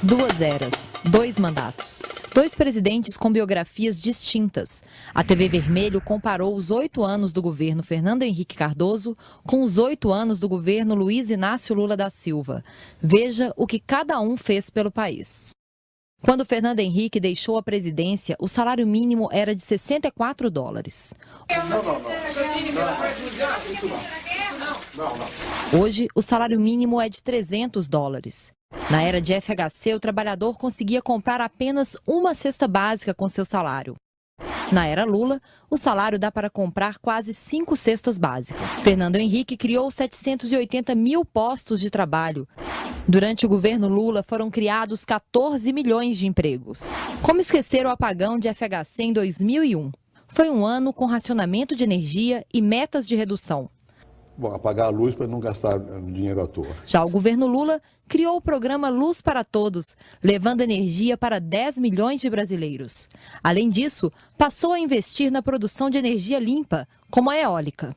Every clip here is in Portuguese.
Duas eras, dois mandatos, dois presidentes com biografias distintas. A TV Vermelho comparou os 8 anos do governo Fernando Henrique Cardoso com os 8 anos do governo Luiz Inácio Lula da Silva. Veja o que cada um fez pelo país. Quando Fernando Henrique deixou a presidência, o salário mínimo era de $64. Hoje, o salário mínimo é de $300. Na era de FHC, o trabalhador conseguia comprar apenas uma cesta básica com seu salário. Na era Lula, o salário dá para comprar quase 5 cestas básicas. Fernando Henrique criou 780 mil postos de trabalho. Durante o governo Lula, foram criados 14 milhões de empregos. Como esquecer o apagão de FHC em 2001? Foi um ano com racionamento de energia e metas de redução. Bom, apagar a luz para não gastar dinheiro à toa. Já o governo Lula criou o programa Luz para Todos, levando energia para 10 milhões de brasileiros. Além disso, passou a investir na produção de energia limpa, como a eólica.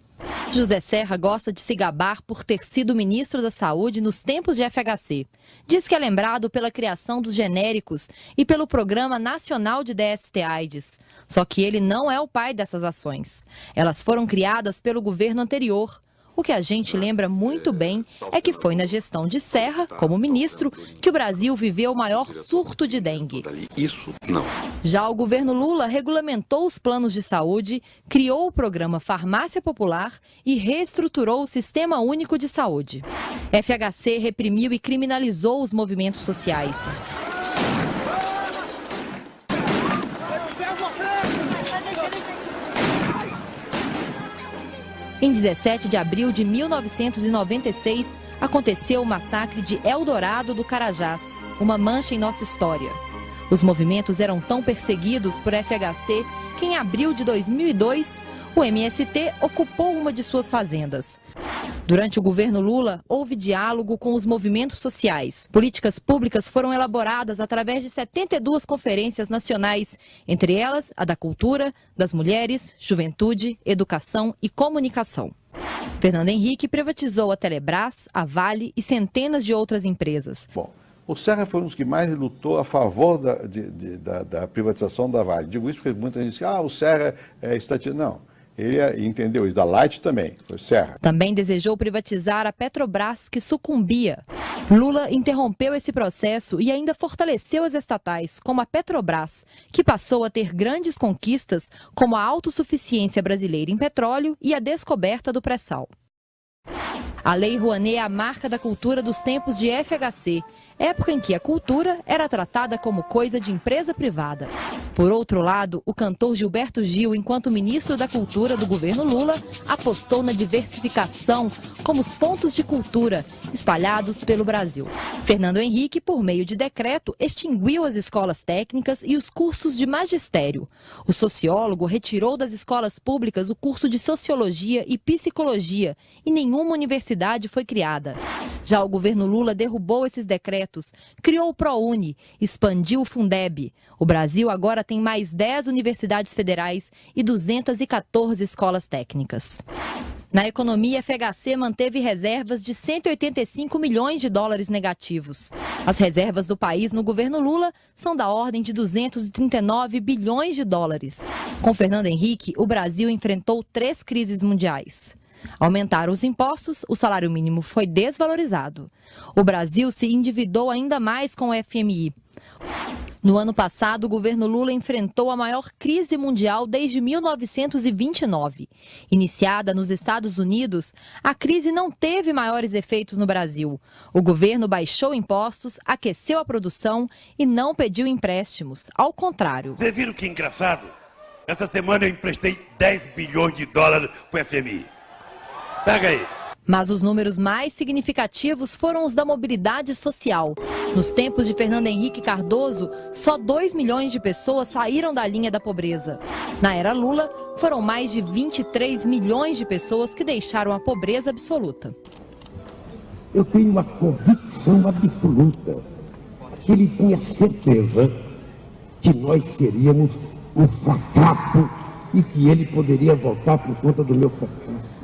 José Serra gosta de se gabar por ter sido ministro da Saúde nos tempos de FHC. Diz que é lembrado pela criação dos genéricos e pelo Programa Nacional de DST-AIDS. Só que ele não é o pai dessas ações. Elas foram criadas pelo governo anterior. O que a gente lembra muito bem é que foi na gestão de Serra, como ministro, que o Brasil viveu o maior surto de dengue. Isso não. Já o governo Lula regulamentou os planos de saúde, criou o programa Farmácia Popular e reestruturou o Sistema Único de Saúde. FHC reprimiu e criminalizou os movimentos sociais. Em 17 de abril de 1996, aconteceu o massacre de Eldorado do Carajás, uma mancha em nossa história. Os movimentos eram tão perseguidos por FHC que em abril de 2002, o MST ocupou uma de suas fazendas. Durante o governo Lula, houve diálogo com os movimentos sociais. Políticas públicas foram elaboradas através de 72 conferências nacionais, entre elas a da cultura, das mulheres, juventude, educação e comunicação. Fernando Henrique privatizou a Telebrás, a Vale e centenas de outras empresas. Bom, o Serra foi um dos que mais lutou a favor da privatização da Vale. Digo isso porque muita gente diz que o Serra é estatista. Não. Ele entendeu isso, da Light também, foi Serra. Também desejou privatizar a Petrobras, que sucumbia. Lula interrompeu esse processo e ainda fortaleceu as estatais, como a Petrobras, que passou a ter grandes conquistas, como a autossuficiência brasileira em petróleo e a descoberta do pré-sal. A Lei Rouanet é a marca da cultura dos tempos de FHC, época em que a cultura era tratada como coisa de empresa privada. Por outro lado, o cantor Gilberto Gil, enquanto ministro da Cultura do governo Lula, apostou na diversificação como os pontos de cultura espalhados pelo Brasil. Fernando Henrique, por meio de decreto, extinguiu as escolas técnicas e os cursos de magistério. O sociólogo retirou das escolas públicas o curso de Sociologia e Psicologia e nenhuma universidade foi criada. Já o governo Lula derrubou esses decretos, criou o ProUni, expandiu o Fundeb. O Brasil agora tem mais 10 universidades federais e 214 escolas técnicas. Na economia, a FHC manteve reservas de $185 milhões negativos. As reservas do país no governo Lula são da ordem de $239 bilhões. Com Fernando Henrique, o Brasil enfrentou 3 crises mundiais. Aumentaram os impostos, o salário mínimo foi desvalorizado. O Brasil se endividou ainda mais com o FMI. No ano passado, o governo Lula enfrentou a maior crise mundial desde 1929. Iniciada nos Estados Unidos, a crise não teve maiores efeitos no Brasil. O governo baixou impostos, aqueceu a produção e não pediu empréstimos. Ao contrário. Vocês viram que engraçado? Essa semana eu emprestei $10 bilhões para o FMI. Pega aí. Mas os números mais significativos foram os da mobilidade social. Nos tempos de Fernando Henrique Cardoso, só 2 milhões de pessoas saíram da linha da pobreza. Na era Lula, foram mais de 23 milhões de pessoas que deixaram a pobreza absoluta. Eu tenho uma convicção absoluta que ele tinha certeza que nós seríamos um fracasso e que ele poderia voltar por conta do meu fracasso.